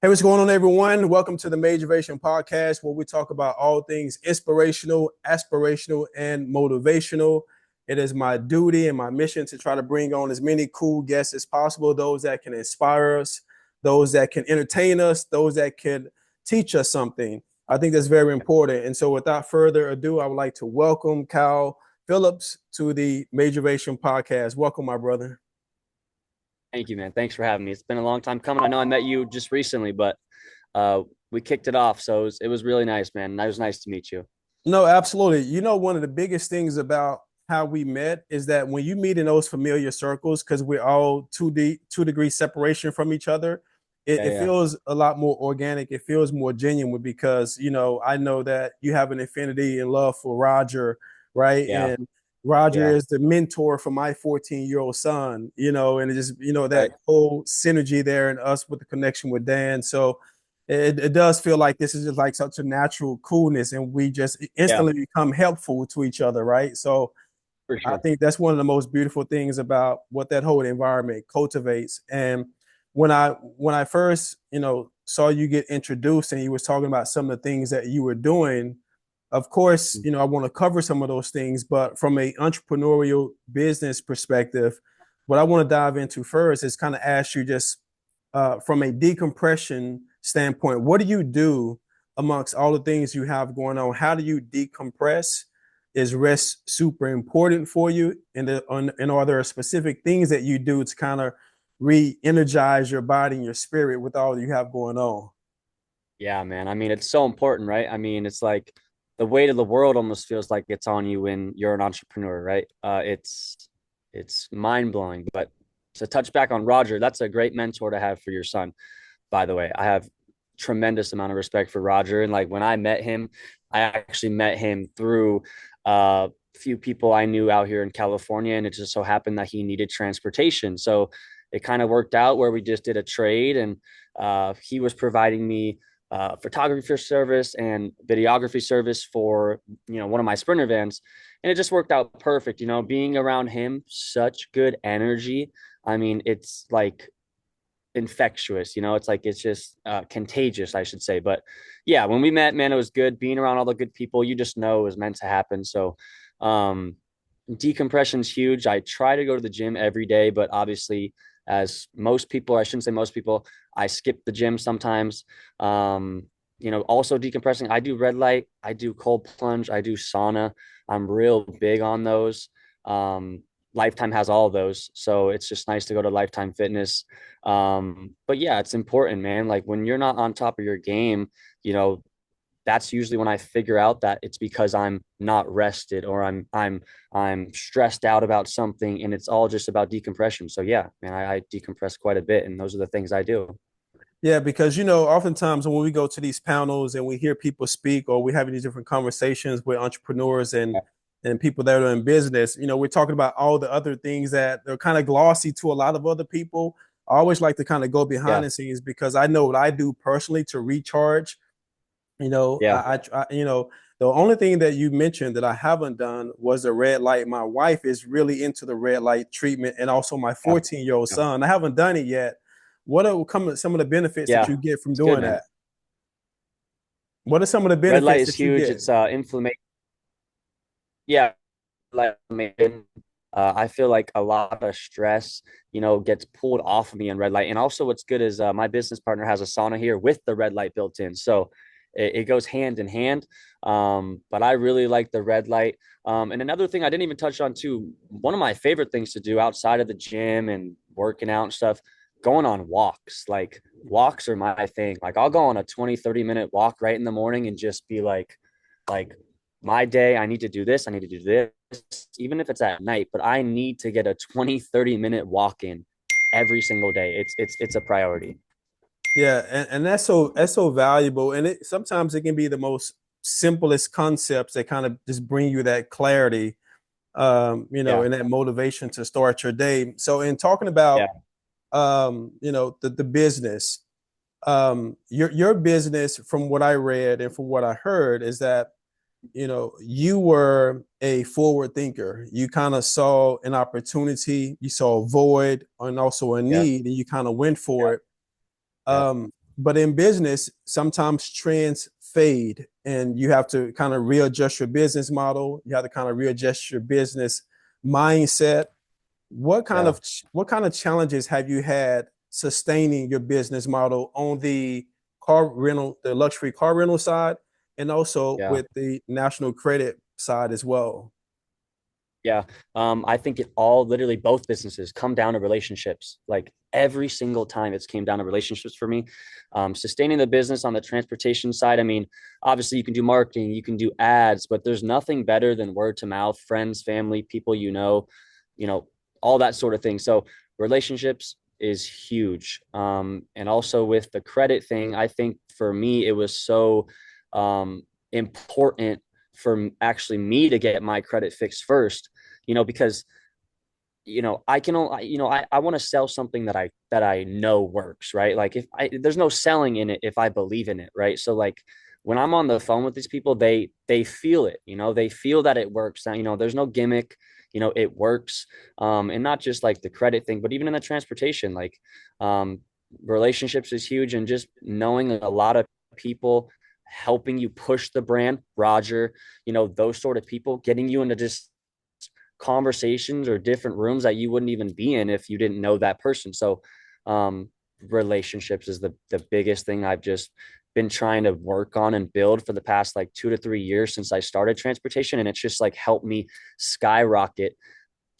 Hey, what's going on, everyone? Welcome to the Majoration Podcast, where we talk about all things inspirational, aspirational, and motivational. It is my duty and my mission to try to bring on as many cool guests as possible, those that can inspire us, those that can entertain us, those that can teach us something. I think that's very important. And so, without further ado, I would like to welcome Kyle Phillips to the Majoration Podcast. Welcome, my brother. Thank you, man. Thanks for having me. It's been a long time coming. I know I met you just recently, but we kicked it off, so it was really nice, man. It was nice to meet you. No, absolutely. One of the biggest things about how we met is that when you meet in those familiar circles, because we're all 2 degrees separation from each other, it, Yeah, it yeah, feels a lot more organic. It feels more genuine because, I know that you have an affinity and love for Roger, right? yeah, And Roger yeah. is the mentor for my 14-year-old son, and it just, that Right. whole synergy there and us with the connection with Dan. So, it does feel like this is just like such a natural coolness and we just Yeah, instantly become helpful to each other, right? So for I sure. think that's one of the most beautiful things about what that whole environment cultivates. And when I first saw you get introduced and you was talking about some of the things that you were doing, of course, I want to cover some of those things, but from a entrepreneurial business perspective, what I want to dive into first is kind of ask you just from a decompression standpoint, what do you do amongst all the things you have going on? How do you decompress? Is rest super important for you? And are there specific things that you do to kind of re-energize your body and your spirit with all you have going on? Yeah, man. I mean, it's so important, right? I mean, it's like the weight of the world almost feels like it's on you when you're an entrepreneur, right? It's mind blowing. But to touch back on Roger, that's a great mentor to have for your son. By the way, I have tremendous amount of respect for Roger. And like when I met him, I actually met him through a few people I knew out here in California, and it just so happened that he needed transportation. So it kind of worked out where we just did a trade, and he was providing me photography service and videography service for one of my Sprinter vans, and it just worked out perfect. Being around him, such good energy. I mean, it's like infectious, it's like it's just contagious, I should say. But yeah, when we met, man, it was good being around all the good people. You just know it was meant to happen. So um decompression's huge. I try to go to the gym every day, but obviously, as most people, I shouldn't say most people, I skip the gym sometimes. Also decompressing, I do red light, I do cold plunge, I do sauna. I'm real big on those. um Lifetime has all of those, so it's just nice to go to Lifetime Fitness. But yeah, it's important, man. Like when you're not on top of your game, you know, that's usually when I figure out that it's because I'm not rested, or I'm stressed out about something, and it's all just about decompression. So yeah, man, I decompress quite a bit, and those are the things I do. Yeah, because oftentimes when we go to these panels and we hear people speak or we have these different conversations with entrepreneurs and people that are in business, we're talking about all the other things that are kind of glossy to a lot of other people. I always like to kind of go behind Yeah, the scenes because I know what I do personally to recharge. yeah, The only thing that you mentioned that I haven't done was the red light. My wife is really into the red light treatment, and also my yeah, 14-year-old yeah. son. I haven't done it yet. What are some of the benefits that Yeah, you get from it's good, doing man. that? What are some of the Red light benefits is that you huge. get? It's inflammation. Yeah, like I feel like a lot of stress, gets pulled off of me in red light. And also, what's good is my business partner has a sauna here with the red light built in, so it goes hand in hand. But I really like the red light. And another thing I didn't even touch on too, one of my favorite things to do outside of the gym and working out and stuff, going on walks. Like walks are my thing. Like I'll go on a 20-30 minute walk right in the morning and just be like my day, I need to do this, I need to do this, even if it's at night, but I need to get a 20-30 minute walk in every single day. It's a priority. Yeah, and that's so valuable. And it sometimes it can be the most simplest concepts that kind of just bring you that clarity, Yeah, and that motivation to start your day. So in talking about yeah, the business, your business, from what I read and from what I heard, is that you were a forward thinker. You kind of saw an opportunity, you saw a void and also a yeah, need, and you kind of went for yeah, it. yeah. but in business, sometimes trends fade and you have to kind of readjust your business model. You have to kind of readjust your business mindset. What kind Yeah. of what kind of challenges have you had sustaining your business model on the car rental, the luxury car rental side, and also Yeah. with the national credit side as well? Yeah. I think it all literally both businesses come down to relationships. Like every single time it's came down to relationships for me. Sustaining the business on the transportation side. I mean, obviously you can do marketing, you can do ads, but there's nothing better than word to mouth, friends, family, people you know, all that sort of thing. So relationships is huge. And also with the credit thing, I think for me it was so important for actually me to get my credit fixed first, because I can only, I want to sell something that I know works, right? Like if there's no selling in it if I believe in it, right? So like when I'm on the phone with these people, they feel it, they feel that it works. Now, there's no gimmick, it works. And not just like the credit thing, but even in the transportation, like um relationships is huge, and just knowing a lot of people helping you push the brand, Roger, those sort of people getting you into just conversations or different rooms that you wouldn't even be in if you didn't know that person. So um relationships is the biggest thing I've just been trying to work on and build for the past like 2 to 3 years since I started transportation. And it's just like helped me skyrocket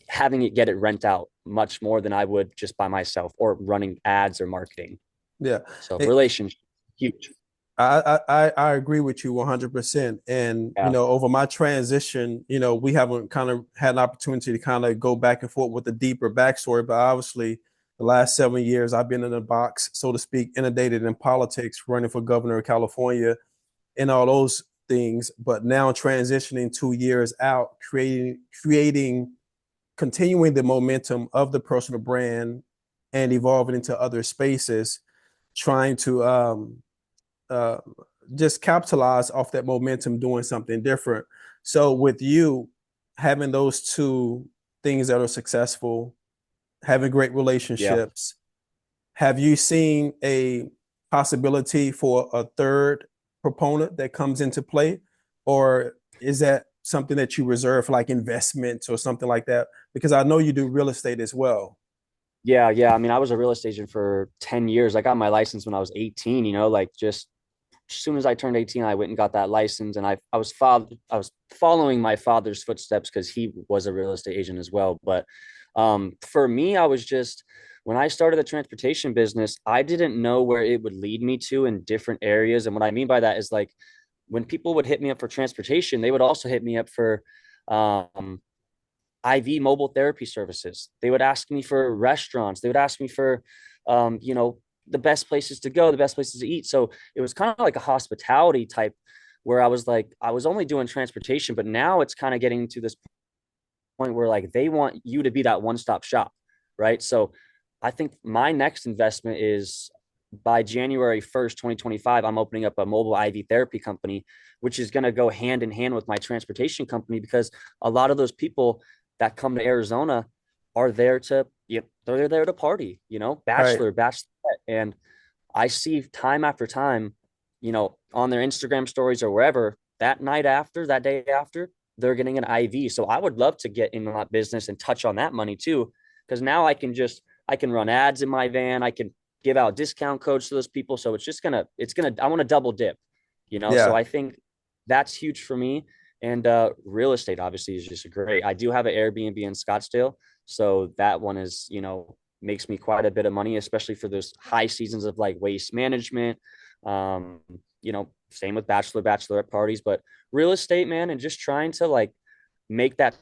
having it get it rent out much more than I would just by myself or running ads or marketing. Yeah. So Hey, relationship huge. I agree with you 100%. And, Yeah. over my transition, we haven't kind of had an opportunity to kind of go back and forth with the deeper backstory, but obviously the last 7 years I've been in a box, so to speak, inundated in politics, running for governor of California and all those things. But now transitioning 2 years out, creating, continuing the momentum of the personal brand and evolving into other spaces, trying to, uh, just capitalize off that momentum, doing something different. So with you having those two things that are successful, having great Yeah. relationships, have you seen a possibility for a third proponent that comes into play, or is that something that you reserve for like investments or something like that? Because I know you do real estate as well. Yeah, yeah. I mean, I was a real estate agent for 10 years. I got my license when I was 18, like just as soon as I turned 18, I went and got that license. And I was following my father's footsteps because he was a real estate agent as well. But for me, I was just when I started the transportation business, I didn't know where it would lead me to in different areas. And what I mean by that is like when people would hit me up for transportation, they would also hit me up for um IV mobile therapy services. They would ask me for restaurants. They would ask me for, the best places to go, the best places to eat. So it was kind of like a hospitality type where I was like, I was only doing transportation, but now it's kind of getting to this point where like they want you to be that one-stop shop, right? So I think my next investment is by January 1st, 2025, I'm opening up a mobile IV therapy company, which is going to go hand in hand with my transportation company because a lot of those people that come to Arizona are there to, they're there to party, Right. bachelorette. And I see time after time, on their Instagram stories or wherever that night after, that day after, they're getting an IV. So I would love to get in that business and touch on that money too. Cause now I can run ads in my van. I can give out discount codes to those people. So I want to double dip, So Yeah. I think that's huge for me. And real estate obviously is just great. I do have an Airbnb in Scottsdale. So that one is, makes me quite a bit of money, especially for those high seasons of like waste management. Same with bachelorette parties, but real estate, man, and just trying to like make that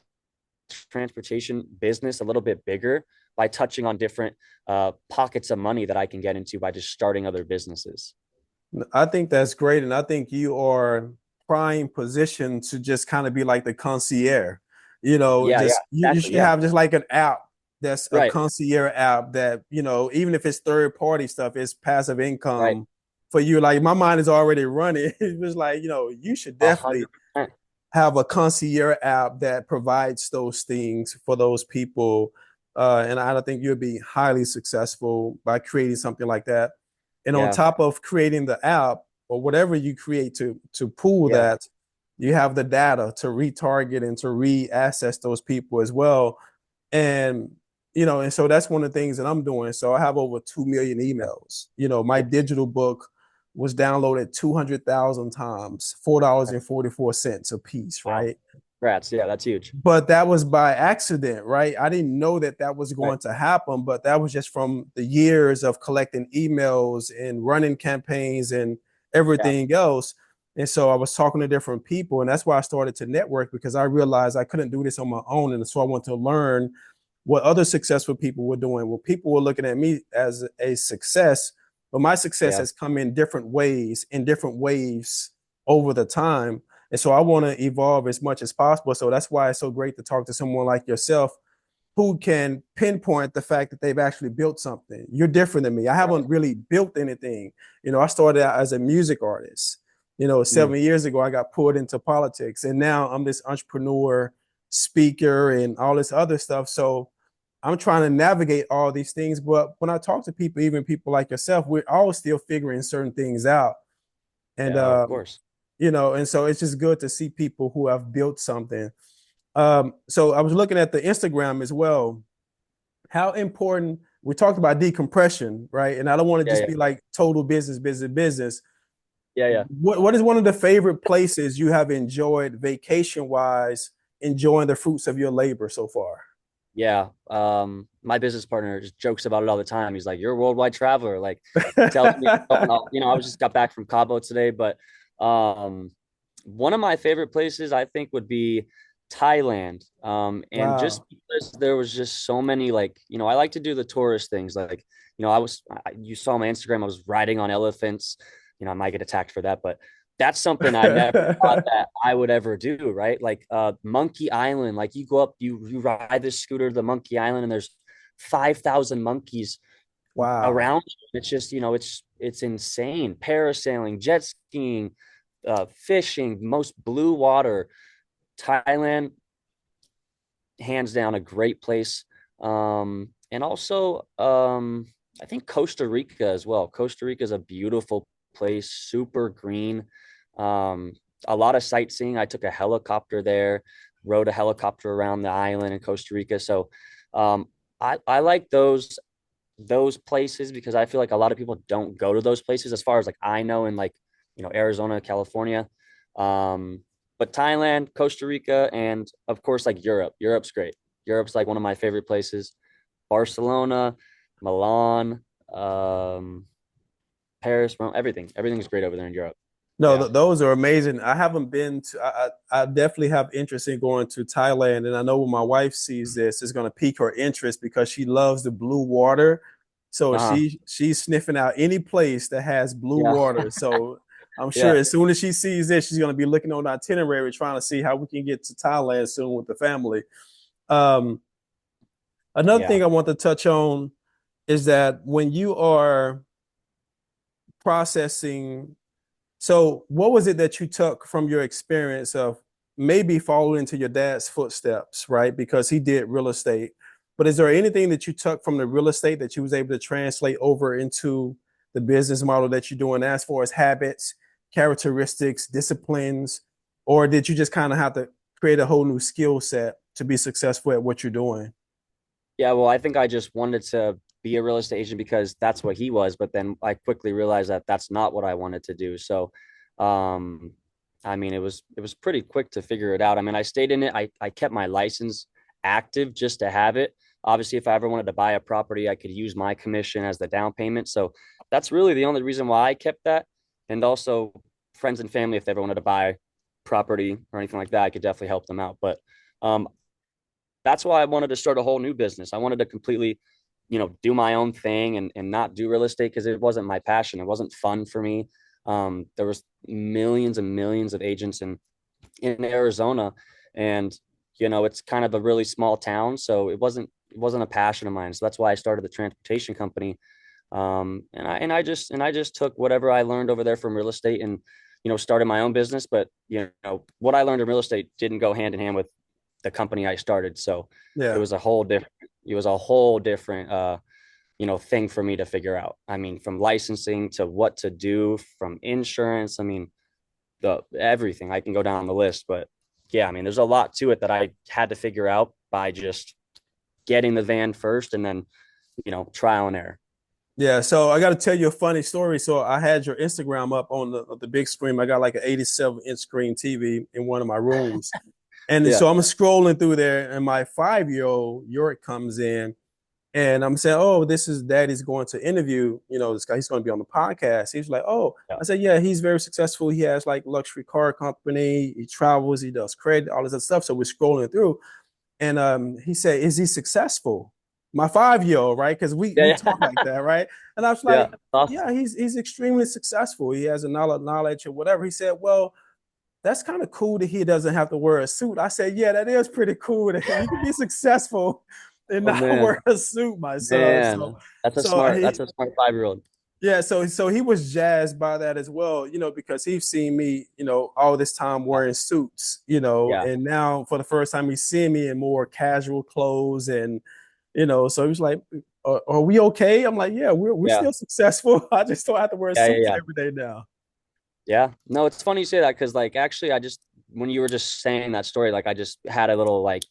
transportation business a little bit bigger by touching on different pockets of money that I can get into by just starting other businesses. I think that's great. And I think you are prime position to just kind of be like the concierge. Yeah, yeah, Just you exactly. should Yeah, have just like an app that's a right, concierge app that, even if it's third party stuff, it's passive right, income for you. Like my mind is already running. It was like, you should a definitely hundred percent. have a concierge app that provides those things for those people. And I think you'll be highly successful by creating something like that. And on Yeah. top of creating the app or whatever you create to pool Yeah. that, you have the data to retarget and to reassess those people as well. And and so that's one of the things that I'm doing. So I have over 2 million emails. My digital book was downloaded 200,000 times, $4.44 a piece, Wow. right? Congrats. Yeah, that's huge. But that was by accident, right? I didn't know that that was Right. going to happen, but that was just from the years of collecting emails and running campaigns and Yeah. everything else. And so I was talking to different people, and that's why I started to network, because I realized I couldn't do this on my own. And so I wanted to learn what other successful people were doing. Well, people were looking at me as a success, but my success Yeah. has come in different ways, in different waves over the time. And so I want to evolve as much as possible. So that's why it's so great to talk to someone like yourself who can pinpoint the fact that they've actually built something. You're different than me. I Right. haven't really built anything. I started out as a music artist. Mm. 7 years ago, I got pulled into politics, and now I'm this entrepreneur, speaker, and all this other stuff. So I'm trying to navigate all these things. But when I talk to people, even people like yourself, we're all still figuring certain things out. And Yeah, of course. and so it's just good to see people who have built something. So I was looking at the Instagram as well. How important, we talked about decompression, right? And I don't want to Yeah, just yeah. be like total business, business, business. Yeah, yeah. What is one of the favorite places you have enjoyed vacation wise, enjoying the fruits of your labor so far? Yeah. My business partner just jokes about it all the time. He's like, "You're a worldwide traveler." Like, tells me, I was just got back from Cabo today, but um, one of my favorite places I think would be Thailand. And just Wow. because there was just so many, like, I like to do the tourist things. Like, you saw my Instagram, I was riding on elephants. I might get attacked for that, but that's something I never thought that I would ever do, right? Like Monkey Island, like you go up, you ride this scooter to the Monkey Island, and there's 5,000 monkeys Wow. around. It's just, it's insane. Parasailing, jet skiing, fishing, most blue water. Thailand, hands down, a great place. And also, I think Costa Rica as well. Costa Rica is a beautiful place, super green. Um, a lot of sightseeing. I took a helicopter there, rode a helicopter around the island in Costa Rica. So, um, I like those places because I feel like a lot of people don't go to those places as far as like I know in like, Arizona, California. Um, but Thailand, Costa Rica, and of course like Europe. Europe's great. Europe's like one of my favorite places. Barcelona, Milan, Paris, Rome, everything. Everything's great over there in Europe. No, Yeah. those are amazing. I haven't been to. I definitely have interest in going to Thailand, and I know when my wife sees this, it's going to pique her interest because she loves the blue water. So Uh-huh. she's sniffing out any place that has blue Yeah. water. So I'm sure Yeah. as soon as she sees this, she's going to be looking on the itinerary, trying to see how we can get to Thailand soon with the family. Um, Another Yeah. thing I want to touch on is that when you are processing, so what was it that you took from your experience of maybe following into your dad's footsteps, right? Because he did real estate. But is there anything that you took from the real estate that you was able to translate over into the business model that you're doing as far as habits, characteristics, disciplines, or did you just kind of have to create a whole new skill set to be successful at what you're doing? Yeah, well, I think I just wanted to be a real estate agent because that's what he was, but then I quickly realized that that's not what I wanted to do. So, um, I mean, it was pretty quick to figure it out. I mean, I stayed in it. I kept my license active just to have it. Obviously, if I ever wanted to buy a property, I could use my commission as the down payment. So that's really the only reason why I kept that. And also, friends and family, if they ever wanted to buy property or anything like that, I could definitely help them out. But um, that's why I wanted to start a whole new business. I wanted to completely, do my own thing and not do real estate because it wasn't my passion. It wasn't fun for me. There was millions and millions of agents in Arizona, and it's kind of a really small town, so it wasn't a passion of mine. So that's why I started the transportation company. And I just took whatever I learned over there from real estate and started my own business. But what I learned in real estate didn't go hand in hand with the company I started. So it Yeah. was a whole different, it was a whole different, thing for me to figure out. I mean, from licensing to what to do, from insurance. I mean, the everything. I can go down the list, but yeah, I mean, there's a lot to it that I had to figure out by just getting the van first and then, trial and error. Yeah, so I got to tell you a funny story. So I had your Instagram up on the big screen. I got like an 87-inch screen TV in one of my rooms. And Yeah. so I'm scrolling through there, and my 5-year-old Yorick comes in, and I'm saying, "Oh, this is Daddy's going to interview. This guy. He's going to be on the podcast." He's like, "Oh," Yeah. I said, "Yeah, he's very successful. He has like luxury car company. He travels. He does credit, all this other stuff." So we're scrolling through, and he said, "Is he successful?" My 5-year-old, right? Because we Yeah. talk Yeah. like that, right? And I was Yeah. like, Awesome. "Yeah, he's extremely successful. He has a knowledge or whatever." He said, "Well, that's kind of cool that he doesn't have to wear a suit." I said, "Yeah, that is pretty cool that you can be successful and Oh not man. wear a suit, my son." So, Man. That's a so smart, he, that's a smart 5-year-old. yeah, so he was jazzed by that as well, because he's seen me, all this time Yeah. wearing suits, Yeah. and now for the first time he's seeing me in more casual clothes, and so he was like, "Are we okay?" I'm like, "Yeah, we're Yeah. still successful. I just don't have to wear Yeah. Yeah. suits Yeah. every day now." Yeah. No, it's funny you say that because like actually I just when you were just saying that story, like I just had a little like,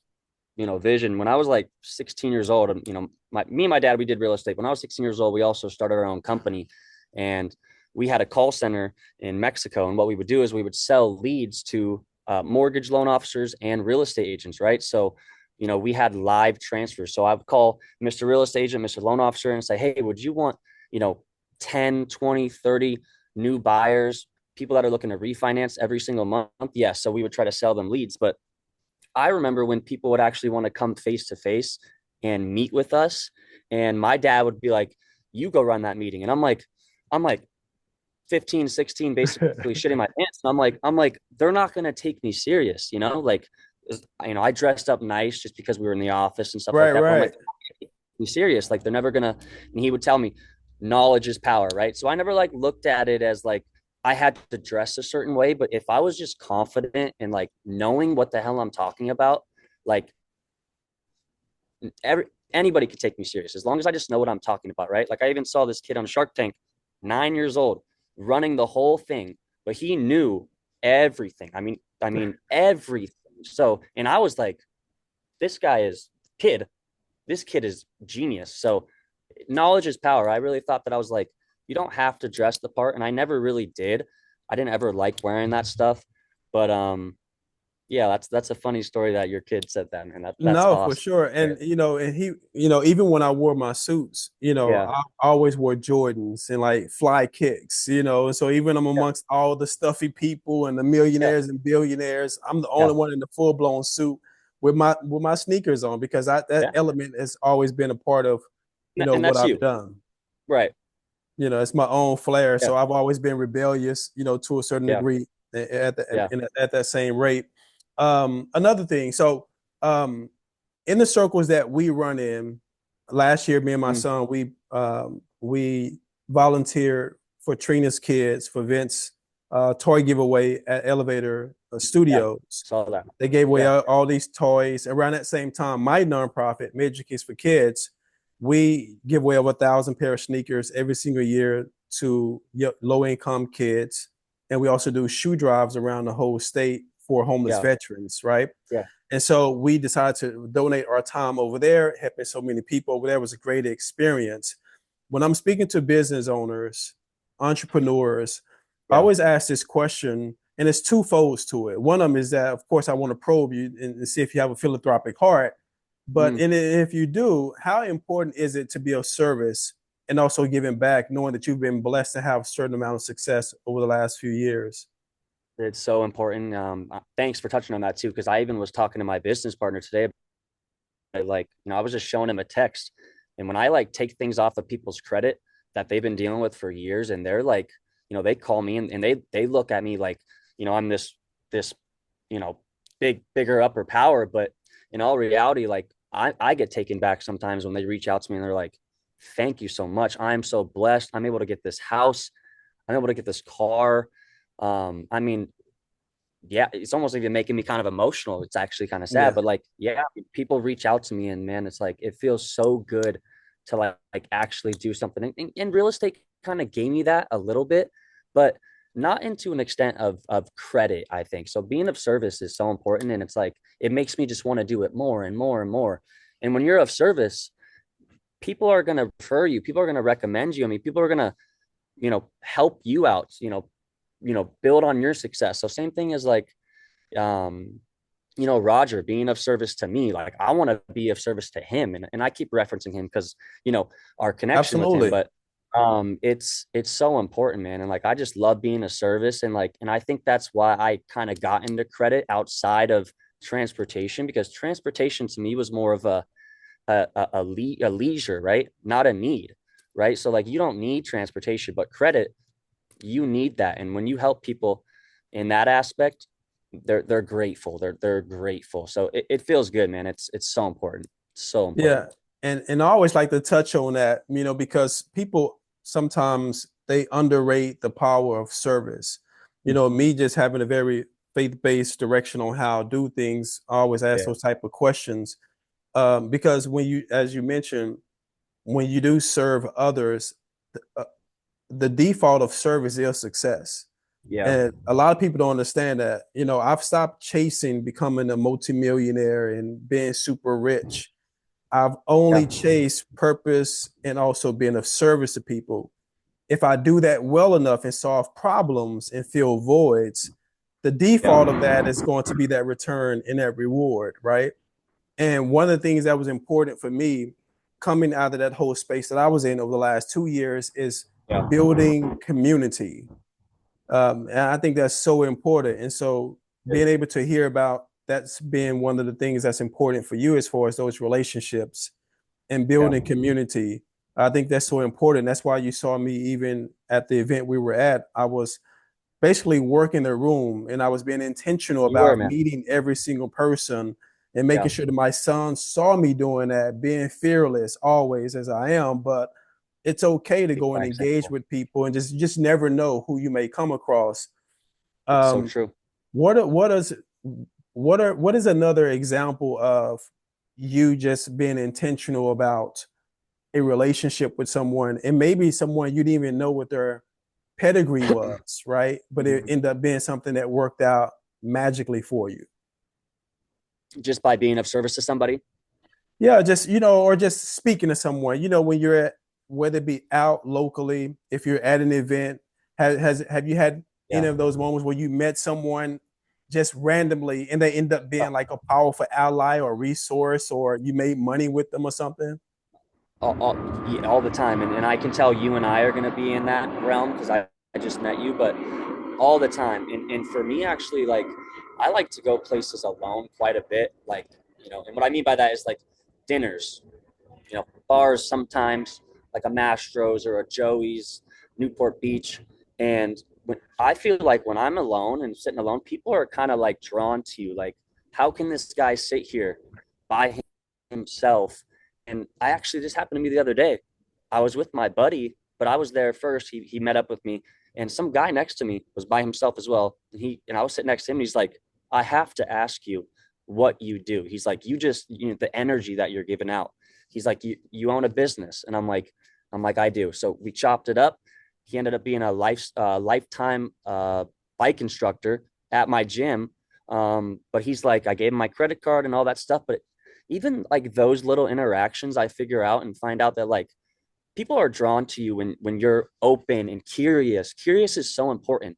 vision. When I was like 16 years old, me and my dad, we did real estate. When I was 16 years old, we also started our own company and we had a call center in Mexico. And what we would do is we would sell leads to mortgage loan officers and real estate agents, right? So, we had live transfers. So I would call Mr. Real Estate Agent, Mr. Loan Officer, and say, hey, would you want, you know, 10, 20, 30 new buyers, people that are looking to refinance every single month? Yes. So we would try to sell them leads. But I remember when people would actually want to come face to face and meet with us. And my dad would be like, you go run that meeting. And I'm like 15, 16, basically shitting my pants. And I'm like, they're not going to take me serious, like, I dressed up nice just because we were in the office and stuff like Right, that. But I'm right. like, me serious. Like, they're never going to, and he would tell me knowledge is power. Right. So I never like looked at it as like, I had to dress a certain way, but if I was just confident and like knowing what the hell I'm talking about, like every anybody could take me serious as long as I just know what I'm talking about, right? Like I even saw this kid on Shark Tank, 9 years old, running the whole thing, but he knew everything. I mean everything. So, and I was like, this guy is kid. This kid is genius. So, knowledge is power. I really thought that I was like, you don't have to dress the part, and I never really did. I didn't ever like wearing that stuff, but yeah, that's a funny story that your kid said that, man. That's No, for awesome. sure. Yeah. And he, even when I wore my suits, Yeah. I always wore Jordans and like fly kicks, and so even I'm Yeah. amongst all the stuffy people and the Yeah. millionaires and billionaires, I'm the Yeah. only one in the full-blown suit with my sneakers on because that Yeah. element has always been a part of, And what that's I've you. done. Right. It's my own flair. Yeah. So I've always been rebellious, to a certain Yeah. degree Yeah. at that same rate. Another thing, so um, in the circles that we run in, last year, me and my Mm. son, we volunteered for Trina's kids for Vince toy giveaway at Elevator Yeah. Studios. Saw that. They gave away Yeah. all these toys. Around that same time, my nonprofit, Major Kids for Kids, we give away over 1,000 pair of sneakers every single year to low income kids, and we also do shoe drives around the whole state for homeless Yeah. veterans, right? Yeah. And so we decided to donate our time over there, helping so many people over there. It was a great experience. When I'm speaking to business owners, entrepreneurs, I Yeah. always ask this question, and it's two folds to it. One of them is that, of course, I want to probe you and see if you have a philanthropic heart. But Mm. if you do, how important is it to be of service and also giving back, knowing that you've been blessed to have a certain amount of success over the last few years? It's so important. Thanks for touching on that too, because I even was talking to my business partner today. Like, I was just showing him a text, and when I like take things off of people's credit that they've been dealing with for years, and they're like, they call me and they look at me like, I'm this, you know, bigger upper power, but in all reality, like I get taken back sometimes when they reach out to me and they're like, thank you so much. I'm so blessed. I'm able to get this house. I'm able to get this car. I mean, yeah, it's almost even making me kind of emotional. It's actually kind of sad, Yeah. but like, yeah, people reach out to me and man, it's like, it feels so good to like actually do something. And real estate kind of gave me that a little bit, but not into an extent of credit, I think. So being of service is so important. And it's like it makes me just want to do it more and more and more. And when you're of service, people are gonna refer you, people are gonna recommend you. I mean, people are gonna, help you out, build on your success. So same thing as like um Roger being of service to me, like I want to be of service to him. And I keep referencing him because, our connection with him. Absolutely. But it's so important, man. And like I just love being of service. And I think that's why I kind of got into credit outside of transportation, because transportation to me was more of a leisure, right? Not a need, right? So like you don't need transportation, but credit, you need that. And when you help people in that aspect, they're grateful. They're grateful. So it feels good, man. It's so important. So important. Yeah. And I always like to touch on that, because people sometimes they underrate the power of service. Me just having a very faith-based direction on how I do things, I always ask Yeah. those type of questions. Because as you mentioned, when you do serve others, uh, the default of service is success. Yeah. And a lot of people don't understand that. I've stopped chasing becoming a multimillionaire and being super rich. I've Yeah. only chased purpose and also being of service to people. If I do that well enough and solve problems and fill voids, the default of Yeah. that is going to be that return and that reward, right? And one of the things that was important for me coming out of that whole space that I was in over the last 2 years is Yeah. building community. And I think that's so important. And so being able to hear about that's been one of the things that's important for you as far as those relationships and Yeah. building community. I think that's so important. That's why you saw me even at the event we were at. I was basically working the room and I was being intentional You were, about man. meeting every single person and Yeah. making sure that my son saw me doing that, being fearless always as I am. But it's okay to Lead go by and engage example. with people and just never know who you may come across. It's so Um, true. what is another example of you just being intentional about a relationship with someone and maybe someone you didn't even know what their pedigree was, right? But it ended up being something that worked out magically for you. Just by being of service to somebody. Yeah, just or just speaking to someone, when you're at, whether it be out locally, if you're at an event, have you had Yeah. any of those moments where you met someone just randomly and they end up being like a powerful ally or resource, or you made money with them or something? Yeah, all the time. And I can tell you and I are going to be in that realm because I just met you, but all the time. And for me, actually, like, I like to go places alone quite a bit. Like, and what I mean by that is like dinners, bars sometimes, like a Mastro's or a Joey's, Newport Beach. And I feel like when I'm alone and sitting alone, people are kind of like drawn to you. Like, how can this guy sit here by himself? And I actually, this happened to me the other day. I was with my buddy, but I was there first. He met up with me, and some guy next to me was by himself as well. And I was sitting next to him. And he's like, I have to ask you what you do. He's like, the energy that you're giving out. He's like, you own a business, and I'm like, I do. So we chopped it up. He ended up being a lifetime bike instructor at my gym. But he's like, I gave him my credit card and all that stuff. But even like those little interactions, I figure out and find out that like people are drawn to you when you're open and curious. Curious is so important.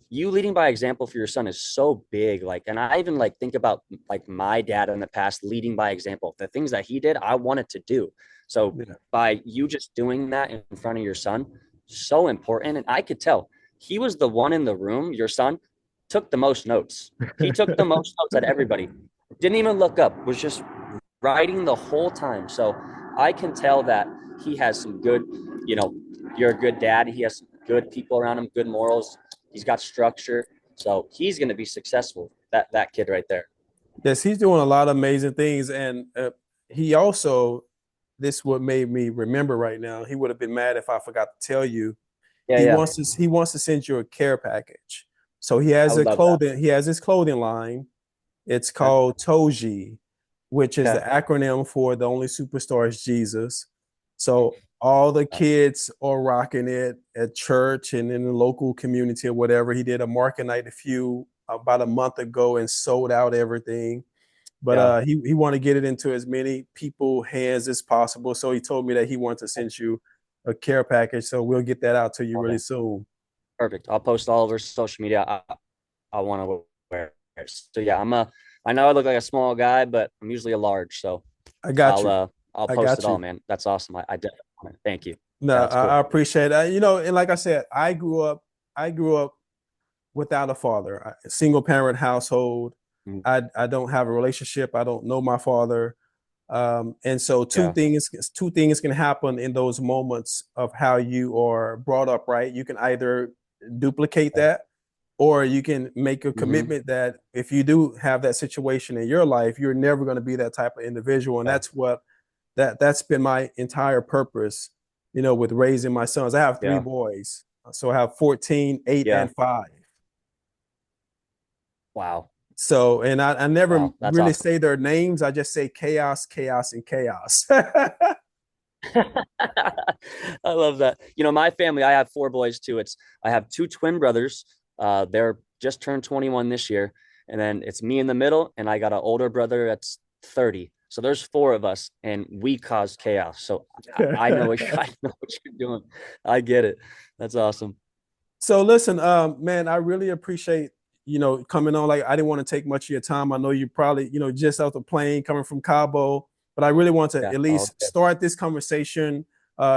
You leading by example for your son is so big. Like, and I even like think about like my dad in the past leading by example. The things that he did, I wanted to do. So Yeah. by you just doing that in front of your son, so important. And I could tell he was the one in the room, your son took the most notes. He took the most notes at everybody. Didn't even look up, was just writing the whole time. So I can tell that he has some good, you know, you're a good dad. He has some good people around him, good morals. He's got structure. So he's going to be successful. That kid right there. Yes, he's doing a lot of amazing things, and he also, this what made me remember right now. He would have been mad if I forgot to tell you. Yeah, He yeah. wants to send you a care package. So I would love that. he has his clothing line. It's Okay. called Toji, which is the Okay. acronym for the only superstar is Jesus. So all the Yeah. kids are rocking it at church and in the local community or whatever. He did a market night about a month ago and sold out everything. But Yeah. he wanted to get it into as many people hands as possible. So he told me that he wants to send you a care package. So we'll get that out to you Oh, really man. soon. Perfect. I'll post all over social media. I want to wear it. So yeah, I know I look like a small guy, but I'm usually a large. So I got I'll you. I'll I post it got all, you. man. That's awesome. I definitely want it. Thank you. No, Yeah, that's I cool. appreciate that. And like I said, I grew up without a father, a single parent household. Mm. I don't have a relationship. I don't know my father. And so Yeah. two things can happen in those moments of how you are brought up, right? You can either duplicate Yeah. that, or you can make a Mm-hmm. commitment that if you do have that situation in your life, you're never going to be that type of individual. And Yeah. that's been my entire purpose, with raising my sons. I have three Yeah. boys. So I have 14, 8, Yeah. and 5. Wow. So, and I never Wow. That's really awesome. say their names. I just say chaos, chaos, and chaos. I love that. My family, I have four boys too. I have two twin brothers. They're just turned 21 this year. And then it's me in the middle, and I got an older brother that's 30. So there's four of us, and we cause chaos. So I know I know what you're doing. I get it. That's awesome. So listen, man, I really appreciate coming on. Like I didn't want to take much of your time. I know you probably just off the plane coming from Cabo, but I really want to Yeah. at Oh, least good. start this conversation.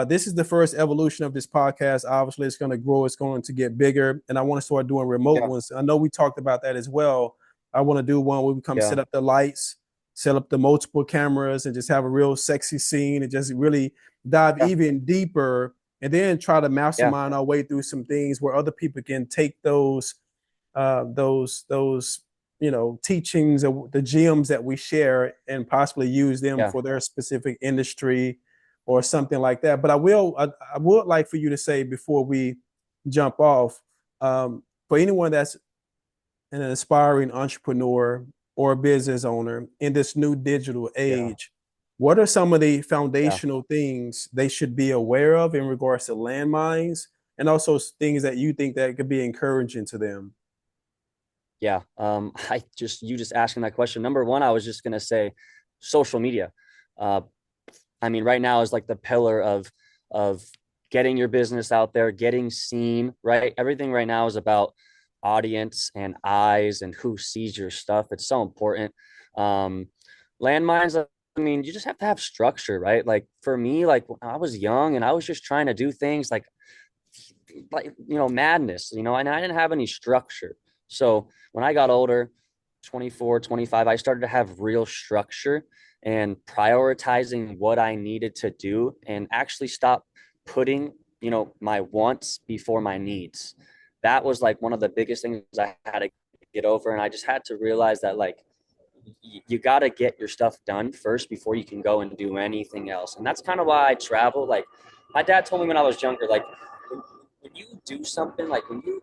This is the first evolution of this podcast. Obviously, it's going to grow. It's going to get bigger, and I want to start doing remote Yeah. ones. I know we talked about that as well. I want to do one where we come Yeah. set up the lights, set up the multiple cameras, and just have a real sexy scene and just really dive Yeah. even deeper and then try to Yeah. mastermind our way through some things where other people can take those teachings of the gems that we share and possibly use them Yeah. for their specific industry or something like that. But I would like for you to say before we jump off, for anyone that's an aspiring entrepreneur or business owner in this new digital Yeah. age, what are some of the Yeah. foundational things they should be aware of in regards to landmines and also things that you think that could be encouraging to them? Yeah. You just asking that question. Number one, I was just gonna say social media. Uh, I mean, right now is like the pillar of getting your business out there, getting seen, right? Everything right now is about audience and eyes and who sees your stuff. It's so important. Um, Landmines, I mean, you just have to have structure, right? Like for me, like when I was young and I was just trying to do things like madness, and I didn't have any structure. So when I got older, 24, 25, I started to have real structure and prioritizing what I needed to do and actually stop putting, my wants before my needs. That was like one of the biggest things I had to get over. And I just had to realize that like you got to get your stuff done first before you can go and do anything else. And that's kind of why I travel. Like my dad told me when I was younger, like when you do something, like when you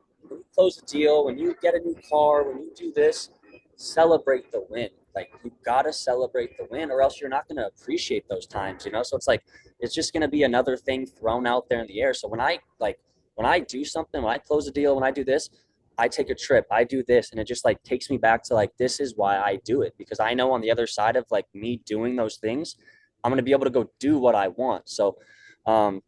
close a deal, when you get a new car, when you do this, celebrate the win. Like you gotta celebrate the win, or else you're not gonna appreciate those times. So it's like it's just gonna be another thing thrown out there in the air. So when I do something, when I close a deal, when I do this, I take a trip, I do this, and it just like takes me back to like this is why I do it, because I know on the other side of like me doing those things, I'm gonna be able to go do what I want. So um,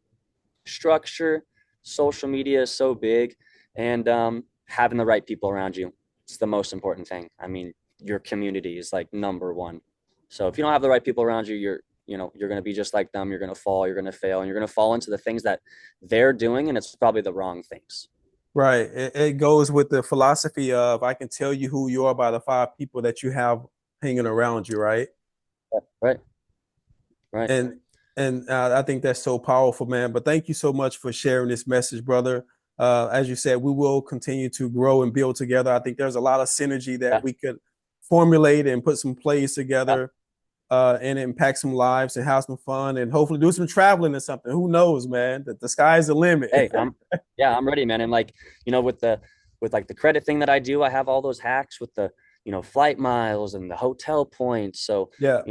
structure, social media is so big, and having the right people around you. It's the most important thing. I mean, your community is like number one. So if you don't have the right people around you, you're going to be just like them. You're going to fall, you're going to fail, and you're going to fall into the things that they're doing, and it's probably the wrong things. Right. It goes with the philosophy of I can tell you who you are by the 5 people that you have hanging around you, right? Right. Right. And I think that's so powerful, man. But thank you so much for sharing this message, brother. As you said, we will continue to grow and build together. I think there's a lot of synergy that Yeah. we could formulate and put some plays Yeah. together and impact some lives and have some fun and hopefully do some traveling or something. Who knows, man? The sky's the limit. Hey, I'm ready, man. And like, with like the credit thing that I do, I have all those hacks with the, flight miles and the hotel points. So, Yeah.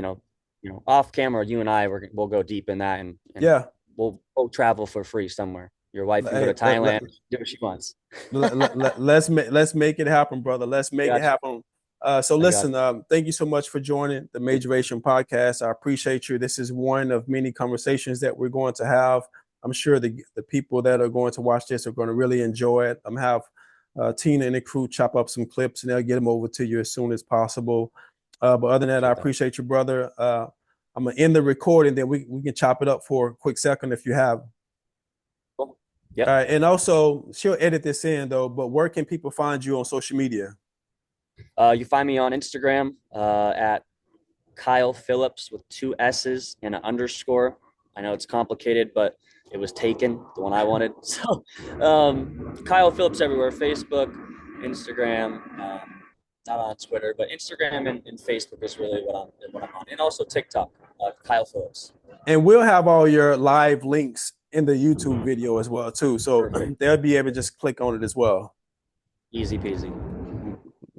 off camera, you and I we'll go deep in that and Yeah. we'll go travel for free somewhere. Your wife can go Hey, to Thailand, do what she wants. let's make it happen, brother. Let's I make it got you. happen. So I got listen, thank you so much for joining the Majoration Podcast. I appreciate you. This is one of many conversations that we're going to have. I'm sure the people that are going to watch this are going to really enjoy it. I'm have Tina and the crew chop up some clips and they'll get them over to you as soon as possible. But other than that, I Appreciate that. appreciate you, brother. I'm gonna end the recording, then we can chop it up for a quick second if you have. Cool. All Yep. right, and also she'll edit this in though. But where can people find you on social media? You find me on Instagram at Kyle Phillips with two S's and an underscore. I know it's complicated, but it was taken, the one I wanted. So Kyle Phillips everywhere, Facebook, Instagram, not on Twitter, but Instagram and Facebook is really what I'm on. And also TikTok, Kyle Phillips. And we'll have all your live links in the YouTube video as well too. So Perfect. they'll be able to just click on it as well. Easy peasy.